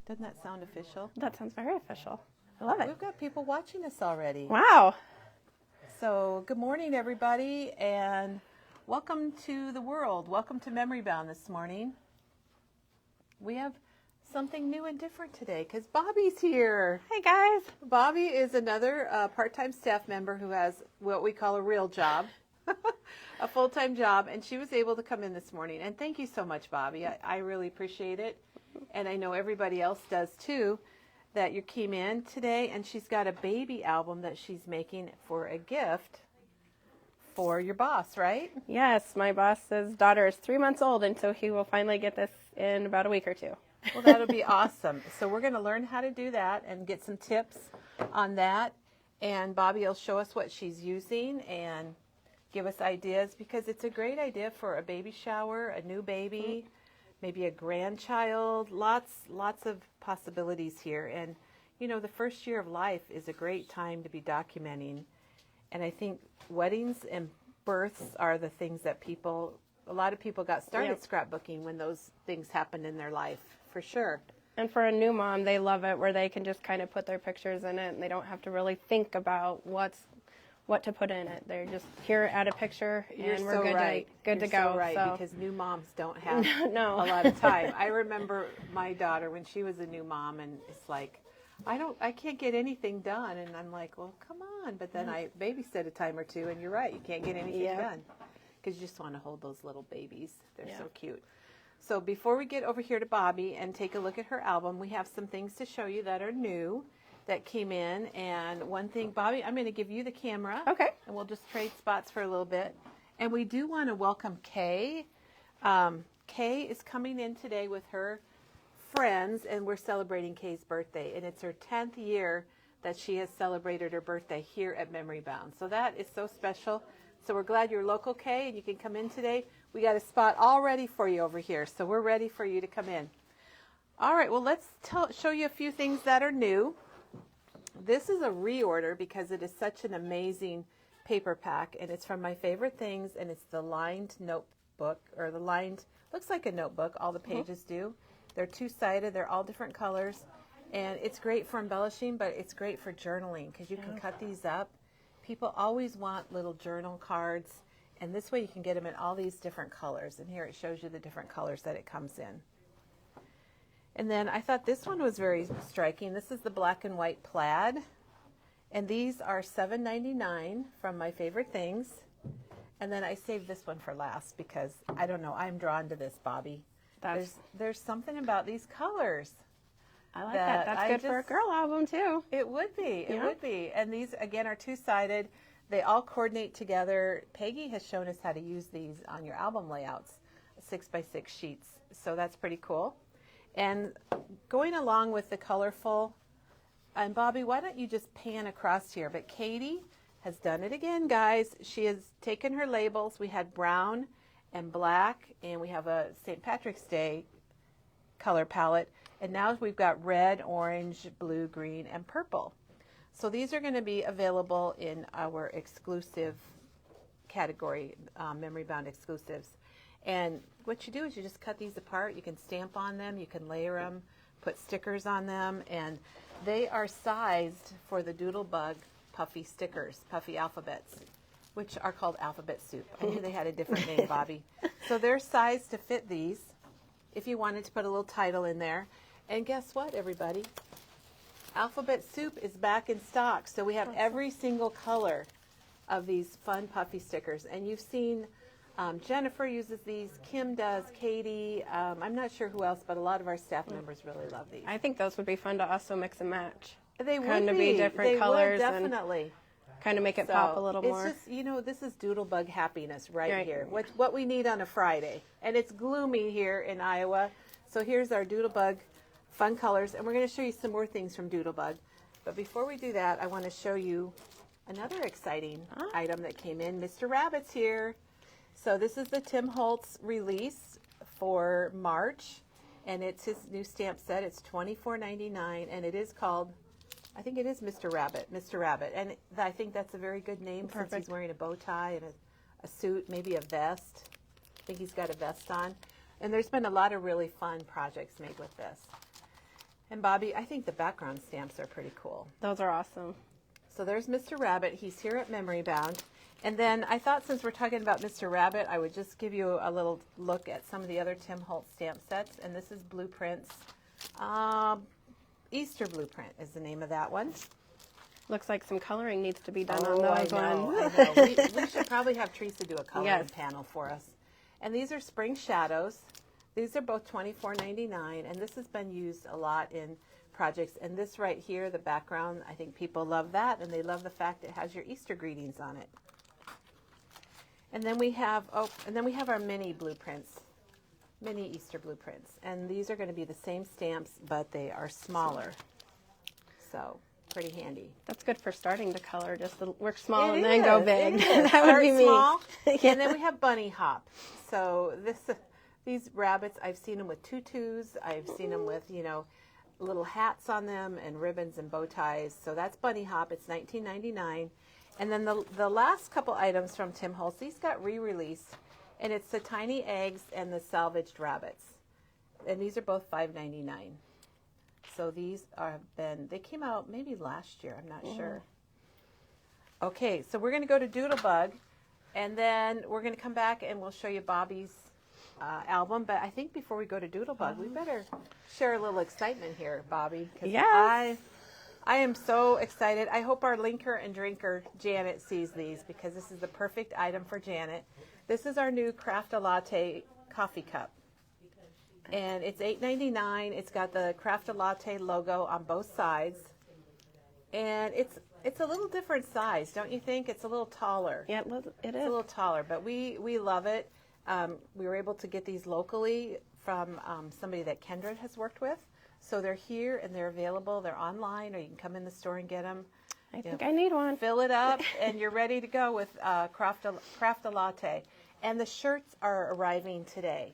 Doesn't that sound official? That sounds very official. I love it. We've got people watching us already. Wow. So good morning, everybody, and welcome to the world. Welcome to Memory Bound this morning. We have something new and different today because Bobbi's here. Hey, guys. Bobbi is another part-time staff member who has what we call a real job, a full-time job, and she was able to come in this morning. And thank you so much, Bobbi. I really appreciate it, and I know everybody else does too, that you came in today, and she's got a baby album that she's making for a gift for your boss, right? Yes, my boss's daughter is 3 months old, and so he will finally get this in about a week or two. Well, that'll be awesome. So we're going to learn how to do that and get some tips on that. And Bobbi will show us what she's using and give us ideas, because it's a great idea for a baby shower, a new baby, maybe a grandchild, lots of possibilities here. And, you know, the first year of life is a great time to be documenting. And I think weddings and births are the things that a lot of people got started scrapbooking when those things happened in their life, for sure. And for a new mom, they love it where they can just kind of put their pictures in it and they don't have to really think about what to put in it. They're just here, add a picture, and You're we're so good right. to You're go. So right, so. because new moms don't have No. a lot of time. I remember my daughter when she was a new mom, and it's like, I can't get anything done, and I'm like, well, come on. But then I babysit a time or two, and you're right, you can't get anything done because you just want to hold those little babies. They're so cute. So before we get over here to Bobbi and take a look at her album, we have some things to show you that are new that came in. And one thing, Bobbi, I'm going to give you the camera. Okay. And we'll just trade spots for a little bit. And we do want to welcome Kay. Kay is coming in today with her friends, and we're celebrating Kay's birthday. And it's her 10th year that she has celebrated her birthday here at Memory Bound. So that is so special. So we're glad you're local, Kay, and you can come in today. We got a spot all ready for you over here, so we're ready for you to come in. All right, well, let's show you a few things that are new. This is a reorder because it is such an amazing paper pack, and it's from My Favorite Things, and it's the lined notebook, or the lined, looks like a notebook, all the pages do. They're two-sided, they're all different colors, and it's great for embellishing, but it's great for journaling because you can cut these up. People always want little journal cards, and this way you can get them in all these different colors, and here it shows you the different colors that it comes in. And then I thought this one was very striking. This is the black and white plaid, and these are $7.99 from My Favorite Things. And then I saved this one for last because, I don't know, I'm drawn to this, Bobbi. There's something about these colors. I like that. That's good for a girl album, too. It would be. It would be. And these, again, are two-sided. They all coordinate together. Peggy has shown us how to use these on your album layouts, 6x6 sheets. So that's pretty cool. And going along with the colorful, and Bobbi, why don't you just pan across here? But Katie has done it again, guys. She has taken her labels. We had brown and black, and we have a St. Patrick's Day color palette. And now we've got red, orange, blue, green, and purple. So these are going to be available in our exclusive category, Memory Bound exclusives. And what you do is you just cut these apart. You can stamp on them, you can layer them, put stickers on them, and they are sized for the Doodlebug puffy stickers, puffy alphabets, which are called alphabet soup. I knew they had a different name, Bobbi. So they're sized to fit these if you wanted to put a little title in there. And guess what, everybody? Alphabet Soup is back in stock. So we have every single color of these fun puffy stickers. And you've seen Jennifer uses these, Kim does, Katie. I'm not sure who else, but a lot of our staff members really love these. I think those would be fun to also mix and match. They would kind of be different colors, would, definitely. Kind of make it pop a little more. It's just, you know, this is Doodlebug happiness right here. What we need on a Friday. And it's gloomy here in Iowa. So here's our Doodlebug fun colors. And we're going to show you some more things from Doodlebug. But before we do that, I want to show you another exciting item that came in. Mr. Rabbit's here. So this is the Tim Holtz release for March. And it's his new stamp set. It's $24.99. And it is called, I think it is Mr. Rabbit. Mr. Rabbit. And I think that's a very good name since he's wearing a bow tie and a suit, maybe a vest. I think he's got a vest on. And there's been a lot of really fun projects made with this. And Bobbi, I think the background stamps are pretty cool. Those are awesome. So there's Mr. Rabbit. He's here at Memory Bound. And then I thought since we're talking about Mr. Rabbit, I would just give you a little look at some of the other Tim Holtz stamp sets. And this is Blueprints. Easter Blueprint is the name of that one. Looks like some coloring needs to be done on those ones. I know. We should probably have Teresa do a coloring panel for us. And these are Spring Shadows. These are both $24.99, and this has been used a lot in projects. And this right here, the background, I think people love that, and they love the fact it has your Easter greetings on it. And then we have our mini blueprints, mini Easter blueprints, and these are going to be the same stamps, but they are smaller. So pretty handy. That's good for starting to color. Just work small and then go big. That Start would be me. small. Yeah. And then we have Bunny Hop. So these rabbits, I've seen them with tutus. I've seen them with, little hats on them and ribbons and bow ties. So that's Bunny Hop. It's $19.99. And then the last couple items from Tim Holtz, these got re-released. And it's the tiny eggs and the salvaged rabbits. And these are both $5.99. So these they came out maybe last year. I'm not sure. Okay, so we're going to go to Doodlebug. And then we're going to come back and we'll show you Bobbi's album. But I think before we go to Doodlebug, we better share a little excitement here, Bobbi. Yes. I am so excited. I hope our linker and drinker, Janet, sees these because this is the perfect item for Janet. This is our new Craft a Latte coffee cup. And it's $8.99. It's got the Craft a Latte logo on both sides. And it's a little different size, don't you think? It's a little taller. Yeah, it is. It's a little taller, but we love it. We were able to get these locally from somebody that Kendra has worked with. So they're here and they're available. They're online, or you can come in the store and get them. I think I need one. Fill it up, and you're ready to go with Craft a Latte. And the shirts are arriving today.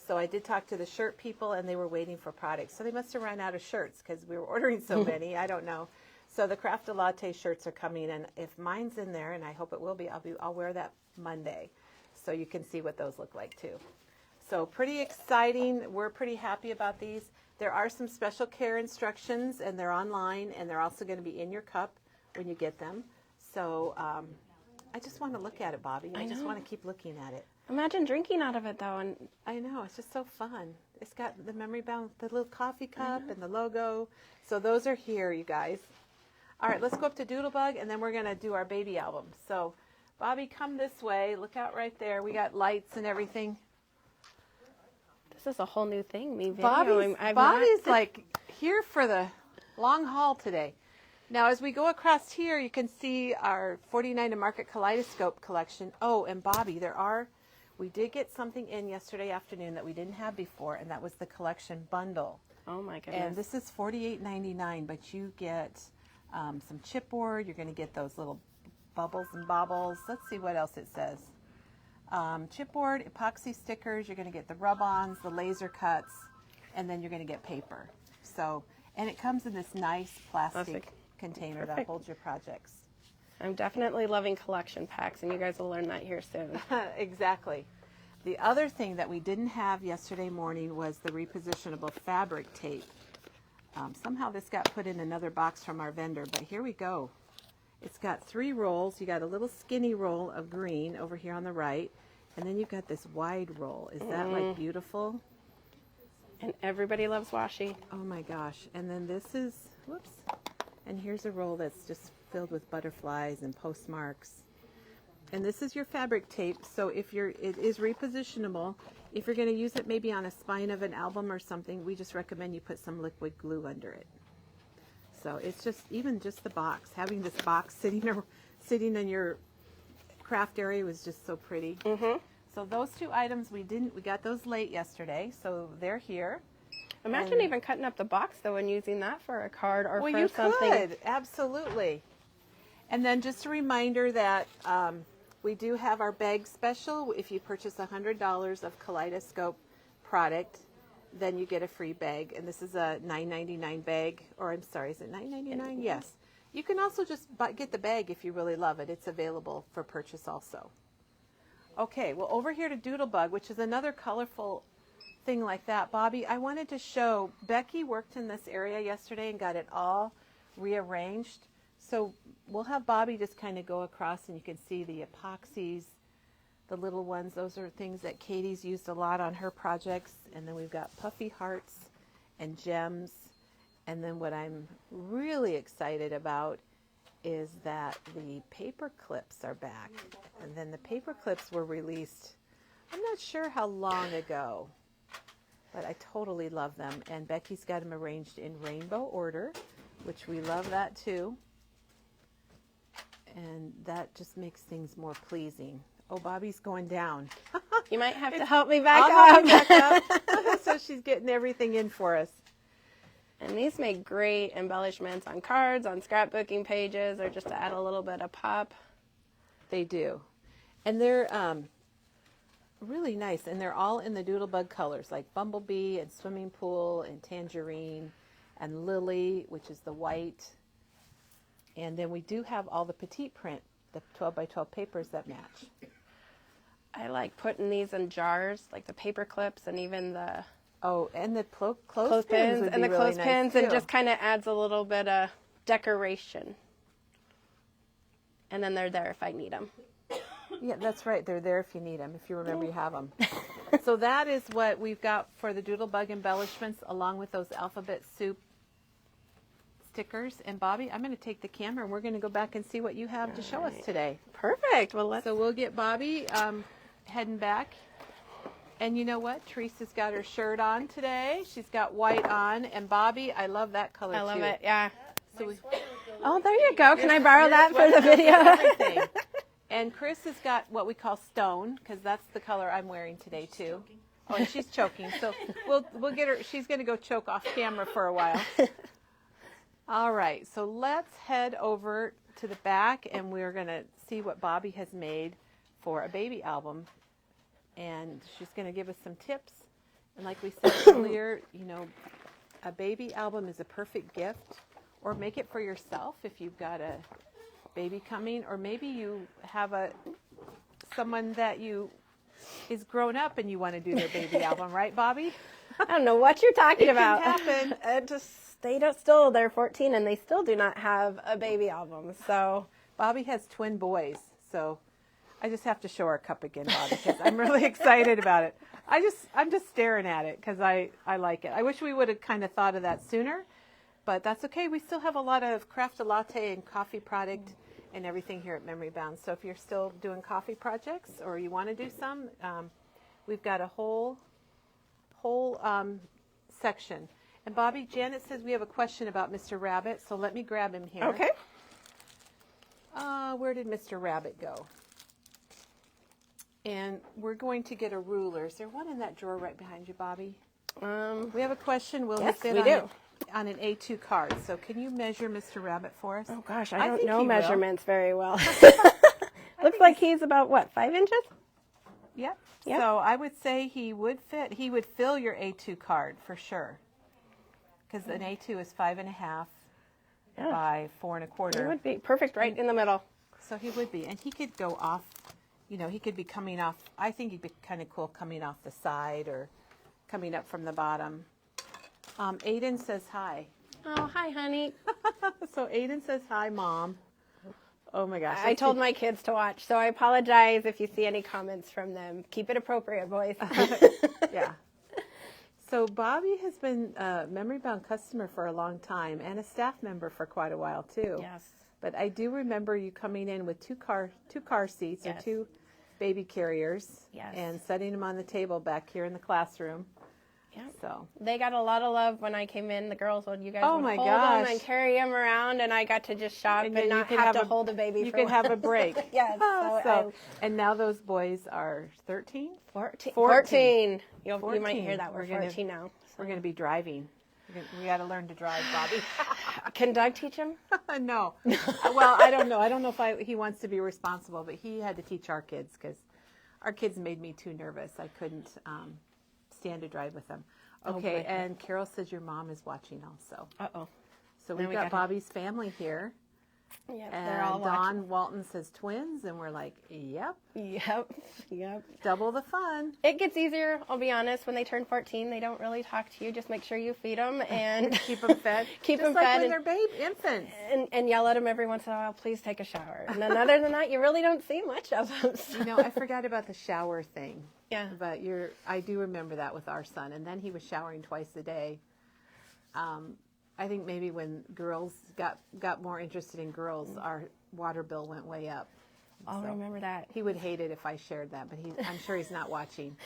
So I did talk to the shirt people, and they were waiting for products. So they must have run out of shirts because we were ordering so many. I don't know. So the Craft a Latte shirts are coming, and if mine's in there, and I hope it will be, I'll wear that Monday, so you can see what those look like too. So pretty exciting. We're pretty happy about these. There are some special care instructions, and they're online, and they're also going to be in your cup when you get them. So I just want to look at it, Bobbi. I just want to keep looking at it. Imagine drinking out of it, though. And I know. It's just so fun. It's got the memory bound, the little coffee cup and the logo. So those are here, you guys. All right, let's go up to Doodlebug, and then we're going to do our baby album. So, Bobbi, come this way. Look out right there. We got lights and everything. this is a whole new thing, me videoing. Bobbi's like here for the long haul today. Now, as we go across here, you can see our 49 to Market Kaleidoscope collection. Oh, and Bobbi, we did get something in yesterday afternoon that we didn't have before, and that was the collection bundle. Oh my goodness. And this is $48.99, but you get some chipboard. You're going to get those little bubbles and bobbles. Let's see what else it says. Chipboard, epoxy stickers. You're going to get the rub-ons, the laser cuts, and then you're going to get paper. So, and it comes in this nice plastic container that holds your projects. I'm definitely loving collection packs, and you guys will learn that here soon. Exactly. The other thing that we didn't have yesterday morning was the repositionable fabric tape. Somehow this got put in another box from our vendor, but here we go. It's got 3 rolls. You got a little skinny roll of green over here on the right, and then you've got this wide roll. Is that like beautiful? And everybody loves washi. Oh my gosh. And then this is, whoops, and here's a roll that's just filled with butterflies and postmarks. And this is your fabric tape, so it is repositionable. If you're going to use it maybe on a spine of an album or something, we just recommend you put some liquid glue under it. So it's just, even just the box, having this box sitting in your craft area was just so pretty. Mm-hmm. So those 2 items we got those late yesterday, so they're here. Imagine even cutting up the box though and using that for a card or for something. Well, you could, absolutely. And then just a reminder that we do have our bag special. If you purchase $100 of Kaleidoscope product, then you get a free bag. And this is a $9.99 bag, or I'm sorry, is it $9.99? Yes. You can also just get the bag if you really love it. It's available for purchase also. Okay, well, over here to Doodlebug, which is another colorful thing like that. Bobbi, I wanted to show, Becky worked in this area yesterday and got it all rearranged. So we'll have Bobbi just kind of go across and you can see the epoxies, the little ones. Those are things that Katie's used a lot on her projects. And then we've got puffy hearts and gems. And then what I'm really excited about is that the paper clips are back. And then the paper clips were released, I'm not sure how long ago, but I totally love them. And Becky's got them arranged in rainbow order, which we love that too. And that just makes things more pleasing. Oh, Bobbi's going down. You might have to help me back I'll up. help you back up. So she's getting everything in for us. And these make great embellishments on cards, on scrapbooking pages, or just to add a little bit of pop. They do. And they're really nice. And they're all in the Doodlebug colors, like Bumblebee and Swimming Pool and Tangerine and Lily, which is the white. And then we do have all the petite print, the 12 by 12 papers that match. I like putting these in jars, like the paper clips and even the and the clothespins would be and the really clothespins, nice and too. just kind of adds a little bit of decoration. And then they're there if I need them. Yeah, that's right. They're there if you need them, if you remember you have them. So that is what we've got for the Doodlebug embellishments, along with those alphabet soup stickers. And Bobbi, I'm going to take the camera and we're going to go back and see what you have to show us today. Perfect. Well, So we'll get Bobbi heading back. And you know what? Teresa's got her shirt on today. She's got white on. And Bobbi, I love that color too. I love it. Yeah. So we, Oh, there you go. Can I borrow that for the video? everything. And Chris has got what we call stone, because that's the color I'm wearing today too. Oh, and she's choking. So we'll get her. She's going to go choke off camera for a while. All right. So let's head over to the back, and we're going to see what Bobbi has made for a baby album. And she's going to give us some tips. And like we said earlier, you know, a baby album is a perfect gift, or make it for yourself if you've got a baby coming, or maybe you have someone that is grown up and you want to do their baby album, right, Bobbi? I don't know what you're talking about. It can happen. They're 14 and they still do not have a baby album. So Bobbi has twin boys, so I just have to show her a cup again, Bobbi, because I'm really excited about it. I'm just staring at it because I like it. I wish we would have kind of thought of that sooner, but that's okay. We still have a lot of craft a latte and coffee product and everything here at Memory Bound. So if you're still doing coffee projects or you want to do some, we've got a whole section. And Bobbi, Janet says we have a question about Mr. Rabbit, so let me grab him here. okay. Where did Mr. Rabbit go? And we're going to get a ruler. Is there one in that drawer right behind you, Bobbi? We have a question. Will yes, he fit we do. on an A2 card? So can you measure Mr. Rabbit for us? Oh gosh, I don't think know he will. measurements very well. Looks like he's about what, 5 inches? Yep. Yep. So I would say he would fit. He would fill your A2 card for sure. Because an A2 is 5.5 by 4.25. It would be perfect right in the middle. So he would be. And he could go off, you know, he could be coming off. I think he'd be kind of cool coming off the side or coming up from the bottom. Aiden says hi. Oh, hi, honey. So Aiden says hi, Mom. Oh my gosh. I told my kids to watch, so I apologize if you see any comments from them. Keep it appropriate, boys. Yeah. So Bobbi has been a Memory Bound customer for a long time and a staff member for quite a while too. Yes. But I do remember you coming in with two car seats Yes. or two baby carriers, Yes. and setting them on the table back here in the classroom. Yeah. So They got a lot of love when I came in. The girls would, you guys Oh would my hold gosh. them and carry them around, and I got to just shop and then you not could have to have hold a baby you for could have a break. Yes. So, and now those boys are 13. 14. You might 14. hear that. We're 14 now. We're going to be driving. We got to learn to drive, Bobbi. Can Doug teach him? No. Well, I don't know. I don't know if he wants to be responsible, but he had to teach our kids because our kids made me too nervous. I couldn't stand to drive with them. Okay, boy. and Carol says your mom is watching also. Uh-oh. So Then we've we got got Bobbi's family here. Yep, And they're all watching. Dawn Walton says twins, and we're like, yep, Yep. double the fun. It gets easier, I'll be honest. When they turn 14, they don't really talk to you. Just make sure you feed them and Keep them fed. keep Just them like fed when they're infants. and yell at them every once in a while, please take a shower. And then other than that, you really don't see much of them. So. You know, I forgot about the shower thing. Yeah. But I do remember that with our son. And then he was showering twice a day. I think maybe when girls got more interested in girls, our water bill went way up. I'll remember that. He would hate it if I shared that, but I'm sure he's not watching.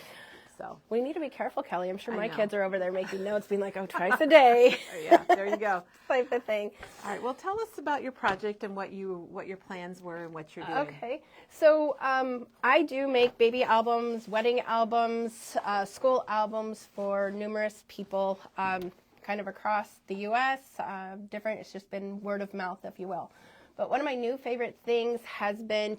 So we need to be careful, Kelly. I'm sure my know. kids are over there making notes, being like, oh, twice a day. yeah, there you go. Type of thing. All right, well, tell us about your project and what your plans were and what you're doing. Okay, so I do make baby albums, wedding albums, school albums for numerous people, kind of across the U.S. Different. It's just been word of mouth, if you will. But one of my new favorite things has been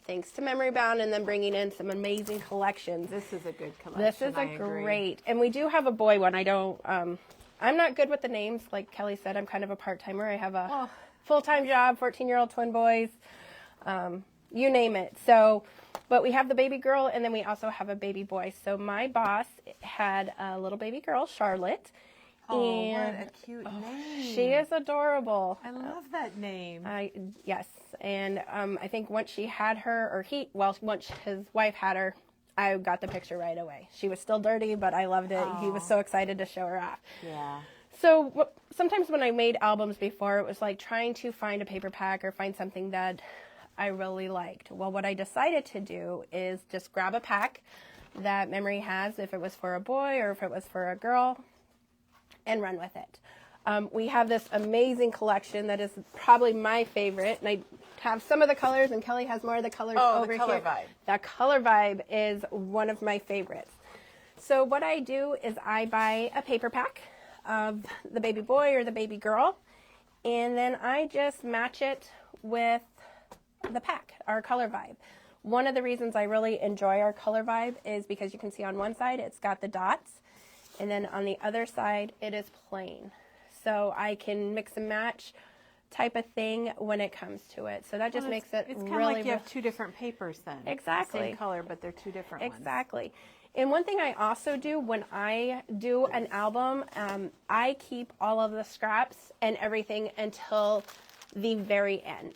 thanks to Memory Bound, and then bringing in some amazing collections. This is a good collection. This is a great, and we do have a boy one. I don't. I'm not good with the names. Like Kelly said, I'm kind of a part-timer. I have a full-time job, 14-year-old twin boys, you name it. So, but we have the baby girl, and then we also have a baby boy. So my boss had a little baby girl, Charlotte. Oh, and what a cute name. She is adorable. I love that name. Yes. And I think once she had her, once his wife had her, I got the picture right away. She was still dirty, but I loved it. Oh. He was so excited to show her off. Yeah. So sometimes when I made albums before, it was like trying to find a paper pack or find something that I really liked. Well, what I decided to do is just grab a pack that Memory has, if it was for a boy or if it was for a girl, and run with it. We have this amazing collection that is probably my favorite, and I have some of the colors, and Kelly has more of the colors over here. The color vibe. That color vibe is one of my favorites. So what I do is I buy a paper pack of the baby boy or the baby girl, and then I just match it with the pack, our color vibe. One of the reasons I really enjoy our color vibe is because you can see on one side it's got the dots, and then on the other side, it is plain. So I can mix and match type of thing when it comes to it. So that just makes it it's really... It's kind of like you have two different papers then. Exactly. Same color, but they're two different ones. Exactly. And one thing I also do when I do an album, I keep all of the scraps and everything until the very end.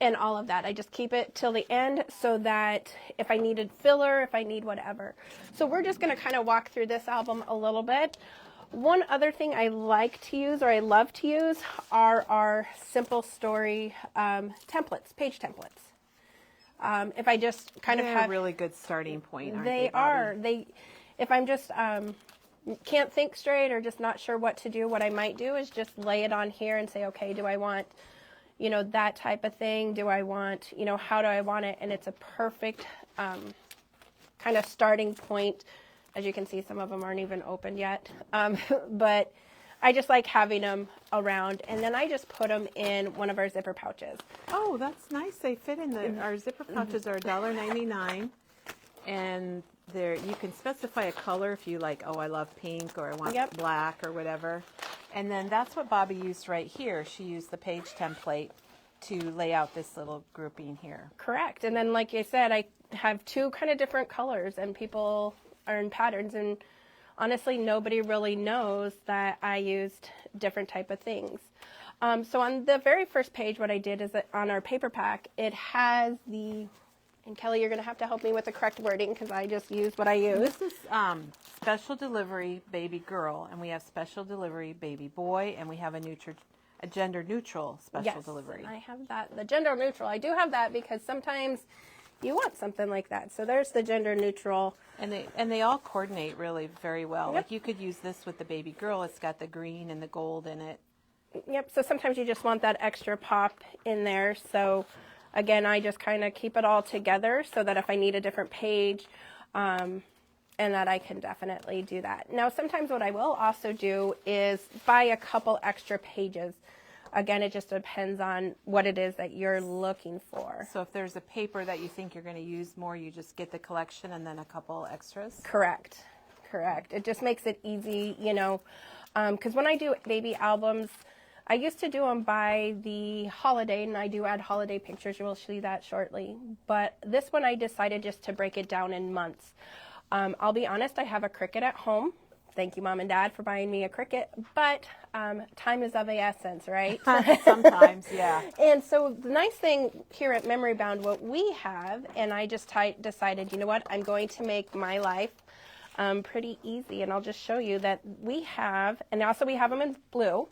And all of that. I just keep it till the end so that if I needed filler, if I need whatever. So we're just going to kind of walk through this album a little bit. One other thing I like to use, or I love to use, are our simple story templates, page templates. If I just kind of have a really good starting point, aren't they? They are. If I'm just can't think straight or just not sure what to do, what I might do is just lay it on here and say, okay, do I want that type of thing? Do I want, how do I want it? And it's a perfect kind of starting point. As you can see, some of them aren't even opened yet. But I just like having them around. And then I just put them in one of our zipper pouches. Oh, that's nice. They fit in our zipper pouches are $1.99. And you can specify a color if you like, I love pink or I want black or whatever. And then that's what Bobbi used right here. She used the page template to lay out this little grouping here. Correct. And then, like you said, I have two kind of different colors and people are in patterns. And honestly, nobody really knows that I used different type of things. So on the very first page, what I did is that on our paper pack, it has and Kelly, you're going to have to help me with the correct wording because I just used what I used. This is special delivery baby girl, and we have special delivery baby boy, and we have a gender neutral special delivery. I have that. The gender neutral. I do have that because sometimes you want something like that. So there's the gender neutral. And they all coordinate really very well. Yep. Like you could use this with the baby girl. It's got the green and the gold in it. Yep. So sometimes you just want that extra pop in there. So again, I just kind of keep it all together so that if I need a different page, and that I can definitely do that. Now, sometimes what I will also do is buy a couple extra pages. Again, it just depends on what it is that you're looking for. So if there's a paper that you think you're going to use more, you just get the collection and then a couple extras? Correct. It just makes it easy, because when I do baby albums, I used to do them by the holiday, and I do add holiday pictures. You will see that shortly. But this one I decided just to break it down in months. I'll be honest, I have a Cricut at home. Thank you, Mom and Dad, for buying me a Cricut. But time is of the essence, right? Sometimes, yeah. And so the nice thing here at Memory Bound, what we have, and I just decided, you know what, I'm going to make my life pretty easy. And I'll just show you that we have, and also we have them in blue,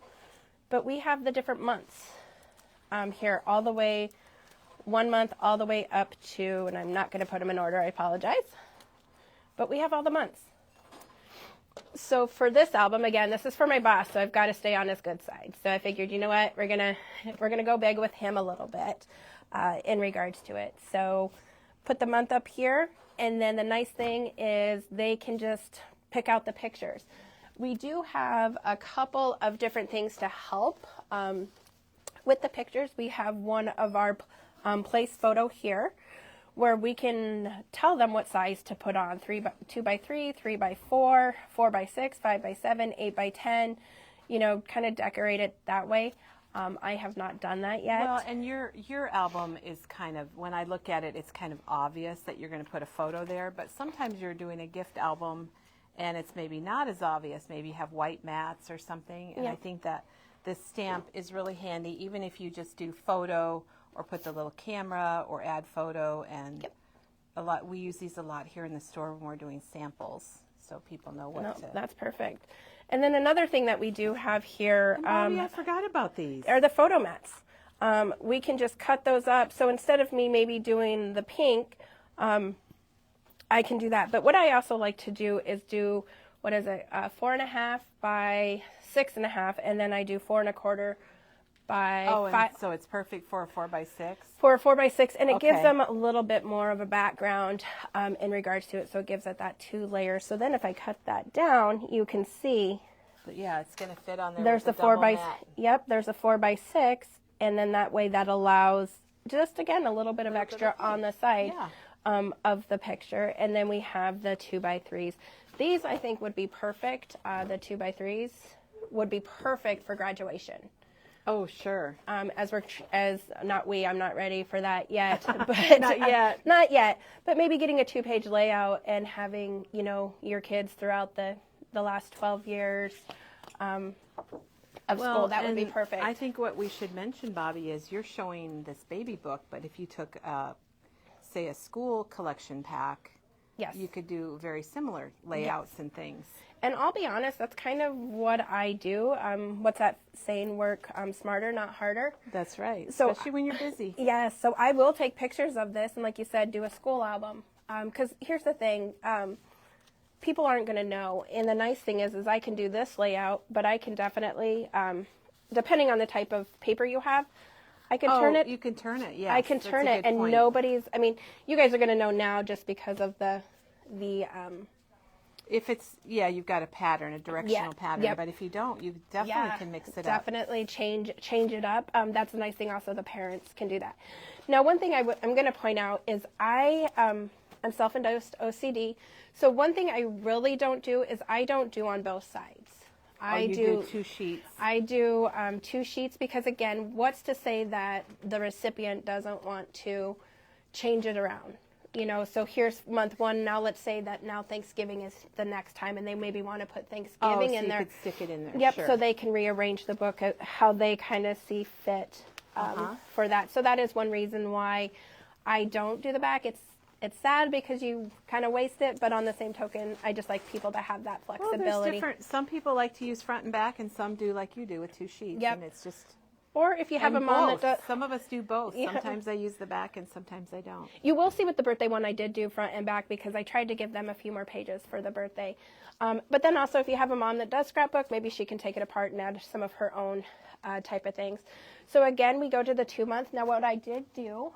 but we have the different months here, all the way, 1 month, all the way up to, and I'm not going to put them in order, I apologize, but we have all the months. So for this album, again, this is for my boss, so I've got to stay on his good side. So I figured, you know what, we're gonna go big with him a little bit in regards to it. So put the month up here, and then the nice thing is they can just pick out the pictures. We do have a couple of different things to help with the pictures. We have one of our place photo here where we can tell them what size to put on, 2x3, 3x4, 4x6, 5x7, 8x10, you know, kind of decorate it that way. I have not done that yet. Well, and your album is kind of, when I look at it, it's kind of obvious that you're going to put a photo there, but sometimes you're doing a gift album and it's maybe not as obvious. Maybe you have white mats or something, and I think that this stamp is really handy, even if you just do photo or put the little camera or add photo. And we use these a lot here in the store when we're doing samples, so people know what to. That's perfect. And then another thing that we do have here, Bobbi, I forgot about these, are the photo mats. We can just cut those up. So instead of me maybe doing the pink, I can do that. But what I also like to do is do, 4.5 by 6.5, and then I do 4.25 by 5. So it's perfect for a 4x6? For a 4x6, and it gives them a little bit more of a background in regards to it, so it gives it that 2 layers. So then if I cut that down, you can see. Yeah, it's going to fit on there. There's the 4x. Yep, there's a 4x6, and then that way that allows just again a little bit of extra on the side of the picture. And then we have the 2x3s. These I think would be perfect. The 2x3s would be perfect for graduation. Oh, sure. I'm not ready for that yet, but not yet. But maybe getting a 2-page layout and having, you know, your kids throughout the last 12 years of school, that would be perfect. I think what we should mention, Bobbi, is you're showing this baby book, but if you took, say, a school collection pack, you could do very similar layouts and things. And I'll be honest, that's kind of what I do. What's that saying? Work smarter, not harder. That's right, so, especially when you're busy. Yes, so I will take pictures of this and, like you said, do a school album. Because here's the thing, people aren't going to know. And the nice thing is I can do this layout, but I can definitely, depending on the type of paper you have, I can turn it. You can turn it, yes. I can turn it, and nobody's, I mean, you guys are going to know now just because of the if it's, you've got a pattern, a directional pattern, but if you don't, you definitely can mix it up. Definitely change it up. That's a nice thing also, the parents can do that. Now, one thing I'm going to point out is I'm self-induced OCD, so one thing I really don't do is I don't do on both sides. I do 2 sheets. I do 2 sheets because, again, what's to say that the recipient doesn't want to change it around? You know, so here's month 1. Now let's say that now Thanksgiving is the next time, and they maybe want to put Thanksgiving in there. You could stick it in there. Yep. Sure. So they can rearrange the book how they kind of see fit for that. So that is one reason why I don't do the back. It's sad because you kind of waste it, but on the same token, I just like people to have that flexibility. Well, there's different. Some people like to use front and back, and some do like you do with 2 sheets. Yep. And it's just. Or if you have a mom that does. Some of us do both. Sometimes I use the back and sometimes I don't. You will see with the birthday one I did do front and back because I tried to give them a few more pages for the birthday. But then also if you have a mom that does scrapbook, maybe she can take it apart and add some of her own type of things. So again, we go to the 2 month. Now what I did do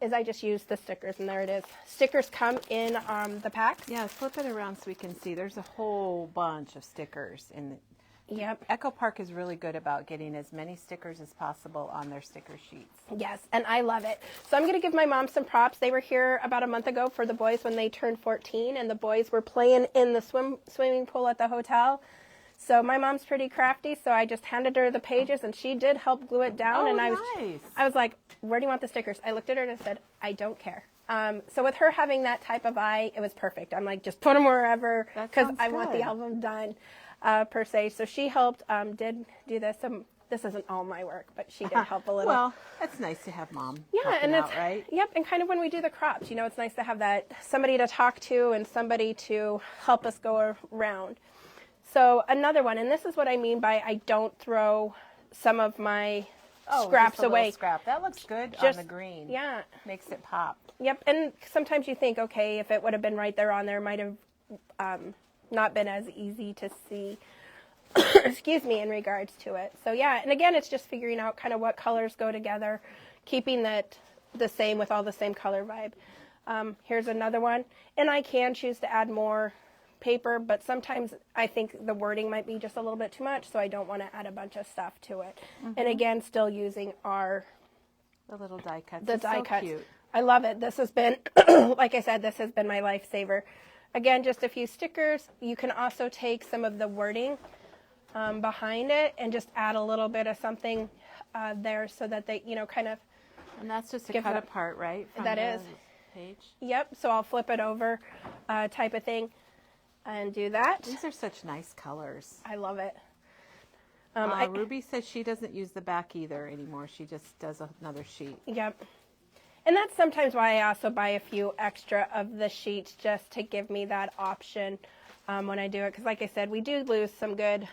is I just used the stickers, and there it is. Stickers come in the packs. Yeah, flip it around so we can see. There's a whole bunch of stickers in the. Yep. Echo Park is really good about getting as many stickers as possible on their sticker sheets. Yes, and I love it. So I'm going to give my mom some props. They were here about a month ago for the boys when they turned 14, and the boys were playing in the swimming pool at the hotel. So my mom's pretty crafty, so I just handed her the pages, and she did help glue it down. Oh, and nice. I was like, where do you want the stickers? I looked at her and I said, I don't care. So with her having that type of eye, it was perfect. I'm like, just put them wherever, because I want the album done, per se. So she helped, did do this. This isn't all my work, but she did help a little. Well, it's nice to have Mom and out, right? Yep, and kind of when we do the crops, it's nice to have that somebody to talk to and somebody to help us go around. So another one, and this is what I mean by I don't throw some of my scraps just a away. Scrap. That looks good on the green. Yeah. Makes it pop. Yep, and sometimes you think, okay, if it would have been right there on there, it might have not been as easy to see, excuse me, in regards to it. So yeah, and again, it's just figuring out kind of what colors go together, keeping that the same with all the same color vibe. Here's another one, and I can choose to add more paper, but sometimes I think the wording might be just a little bit too much, so I don't want to add a bunch of stuff to it. And again, still using the little die cuts. The die cuts. Cute. I love it. This has been, like I said, this has been my lifesaver. Again, just a few stickers. You can also take some of the wording behind it and just add a little bit of something there so that they, kind of. And that's just a cut apart, right? From that is. Page. Yep. So I'll flip it over, type of thing, and do that. These are such nice colors. I love it. Ruby says she doesn't use the back either anymore. She just does another sheet. Yep. And that's sometimes why I also buy a few extra of the sheets, just to give me that option when I do it. Because like I said, we do lose some good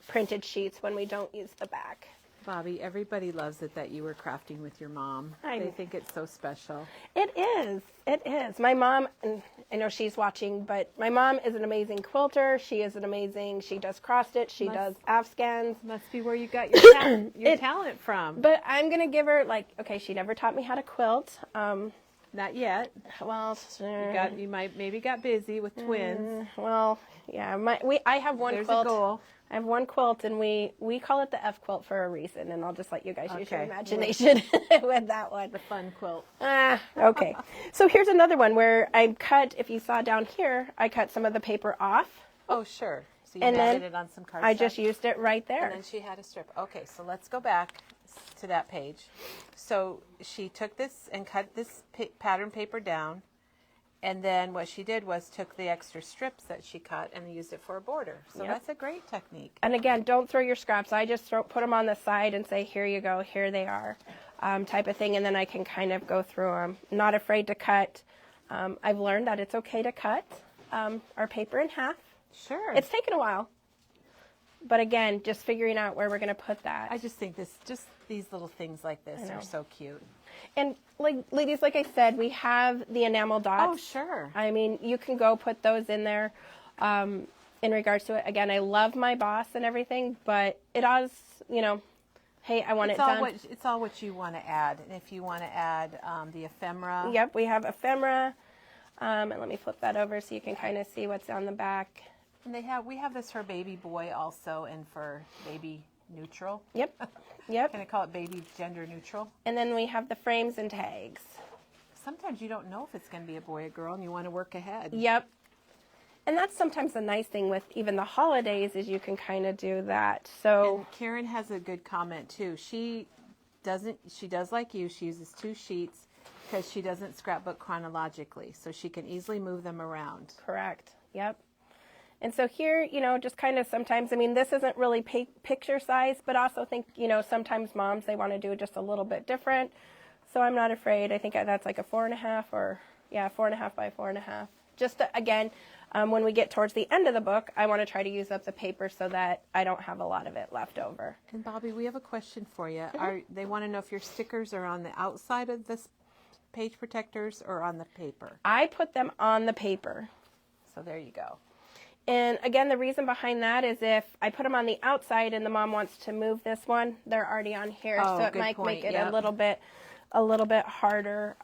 printed sheets when we don't use the back. Bobbi, everybody loves it that you were crafting with your mom. They think it's so special. It is. It is. My mom, and I know she's watching, but my mom is an amazing quilter. She does cross stitch. She does afghans. Must be where you got your talent from. But I'm going to give her, okay, she never taught me how to quilt. Not yet. Well, you maybe got busy with twins. Well, yeah. I have one quilt. There's a goal. I have one quilt, and we call it the F quilt for a reason, and I'll just let you guys use your imagination with that one. The fun quilt. Okay. So here's another one where I cut, if you saw down here, I cut some of the paper off. Oh, sure. So you added it on some cardstock. I just used it right there. And then she had a strip. Okay, so let's go back to that page. So she took this and cut this pattern paper down. And then what she did was took the extra strips that she cut and used it for a border. So that's a great technique. And again, don't throw your scraps. I just put them on the side and say, here you go, here they are, type of thing. And then I can kind of go through them. Not afraid to cut. I've learned that it's okay to cut our paper in half. Sure. It's taken a while. But again, just figuring out where we're going to put that. I just think these little things like this are so cute. And ladies, like I said, we have the enamel dots. Oh, sure. I mean, you can go put those in there in regards to it. Again, I love my boss and everything, but it is, hey, I want it done. It's all what you want to add. And if you want to add the ephemera. Yep, we have ephemera. And let me flip that over so you can kind of see what's on the back. And we have this for baby boy also, and for baby neutral. Yep. Yep. Can I call it baby gender neutral? And then we have the frames and tags. Sometimes you don't know if it's going to be a boy or girl, and you want to work ahead. Yep. And that's sometimes the nice thing with even the holidays is you can kind of do that. So and Karen has a good comment too. She does like you. She uses 2 sheets because she doesn't scrapbook chronologically, so she can easily move them around. Correct. Yep. And so here, just kind of sometimes, I mean, this isn't really picture size, but also think, sometimes moms, they want to do just a little bit different. So I'm not afraid. I think that's like a 4.5 or 4.5 by 4.5. Just to, again, when we get towards the end of the book, I want to try to use up the paper so that I don't have a lot of it left over. And Bobbi, we have a question for you. They want to know if your stickers are on the outside of this page protectors or on the paper. I put them on the paper. So there you go. And again, the reason behind that is if I put them on the outside and the mom wants to move this one, they're already on here. Oh, so it might make it a little bit harder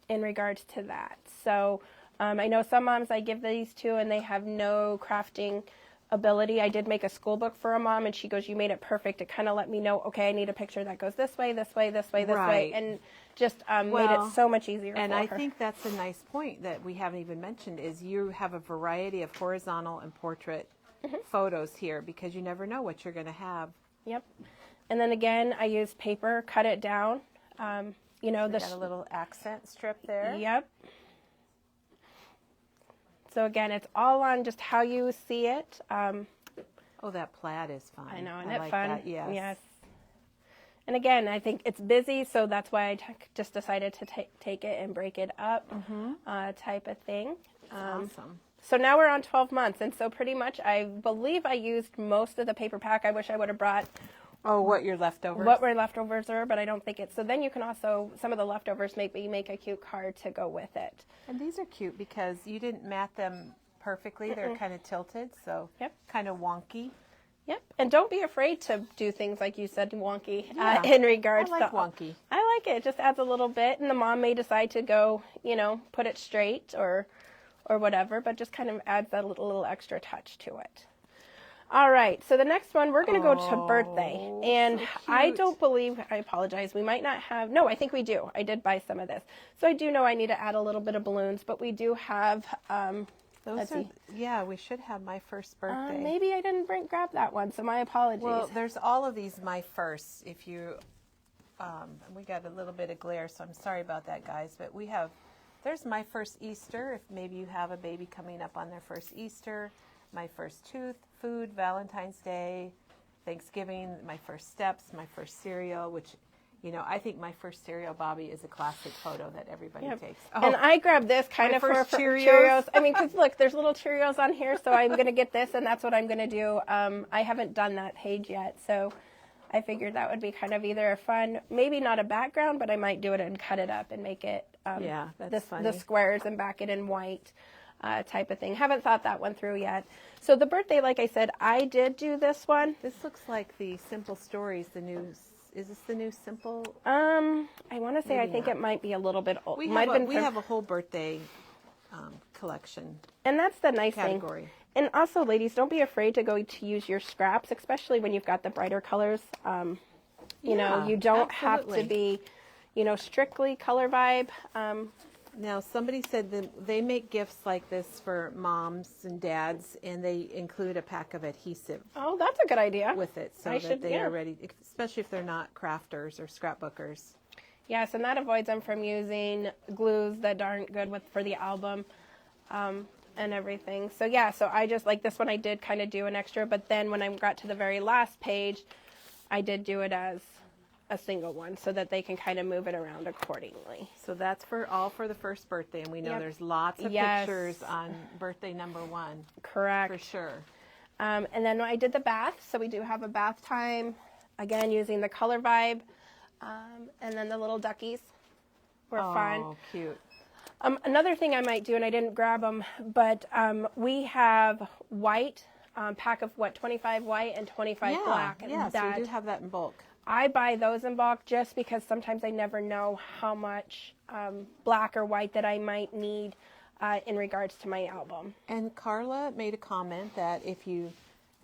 in regards to that. So I know some moms I give these to and they have no crafting ability. I did make a school book for a mom and she goes, you made it perfect. It kind of let me know, okay, I need a picture that goes this way, this way, this way, this way. And just made it so much easier for her. And I think that's a nice point that we haven't even mentioned is you have a variety of horizontal and portrait photos here because you never know what you're going to have. Yep. And then again, I used paper, cut it down. You know, Got a little accent strip there. Yep. So again, it's all on just how you see it. Oh, that plaid is fun. I know, isn't I it like fun? That. Yes. Yes. And again, I think it's busy, so that's why I just decided to take it and break it up, type of thing. Awesome. So now we're on 12 months, and so pretty much I believe I used most of the paper pack. I wish I would have brought what your leftovers? What my leftovers are, but I don't think it's. So then you can also, some of the leftovers, maybe make a cute card to go with it. And these are cute because you didn't mat them perfectly. They're kind of tilted, so kind of wonky. Yep. And don't be afraid to do things like you said, wonky, Yeah. in regards I like to wonky. I like it. It just adds a little bit, and the mom may decide to go, put it straight or whatever, but just kind of adds that little extra touch to it. All right, so the next one, we're going to go to birthday. And so I cute. don't believe, I apologize, we might not have, no, I think we do. I did buy some of this. So I do know I need to add a little bit of balloons, but we do have, let's see. Yeah, we should have my first birthday. Maybe I didn't grab that one, so my apologies. Well, there's all of these my first. If you, we got a little bit of glare, so I'm sorry about that, guys. But there's my first Easter. If maybe you have a baby coming up on their first Easter, my first tooth, food, Valentine's Day, Thanksgiving, my first steps, my first cereal, which, I think my first cereal, Bobbi, is a classic photo that everybody takes. Oh, and I grabbed this kind of for Cheerios. I mean, because look, there's little Cheerios on here, so I'm going to get this, and that's what I'm going to do. I haven't done that page yet, so I figured that would be kind of either a fun, maybe not a background, but I might do it and cut it up and make it that's funny. The squares and back it in white. Type of thing. Haven't thought that one through yet. So the birthday, like I said, I did do this one. This looks like the Simple Stories, is this the new Simple? I want to say, Maybe I think not. it might be a little bit old. We Might have a whole birthday collection and that's the nice category. thing. And also, ladies, don't be afraid to go to use your scraps, especially when you've got the brighter colors. You don't have to be, strictly color vibe. Now, somebody said that they make gifts like this for moms and dads, and they include a pack of adhesive Oh, that's a good idea. with it, so that they are ready, especially if they're not crafters or scrapbookers. Yes, and that avoids them from using glues that aren't good for the album and everything. So yeah, so I just, like this one, I did kind of do an extra, but then when I got to the very last page, I did do it as a single one so that they can kind of move it around accordingly. So that's all for the first birthday, and we know there's lots of pictures on birthday number 1. Correct. For sure. And then I did the bath, so we do have a bath time, again, using the color vibe, and then the little duckies were fun. Oh, cute. Another thing I might do, and I didn't grab them, but we have white, pack of 25 white and 25 black. Yeah, so we do have that in bulk. I buy those in bulk just because sometimes I never know how much black or white that I might need in regards to my album. And Carla made a comment that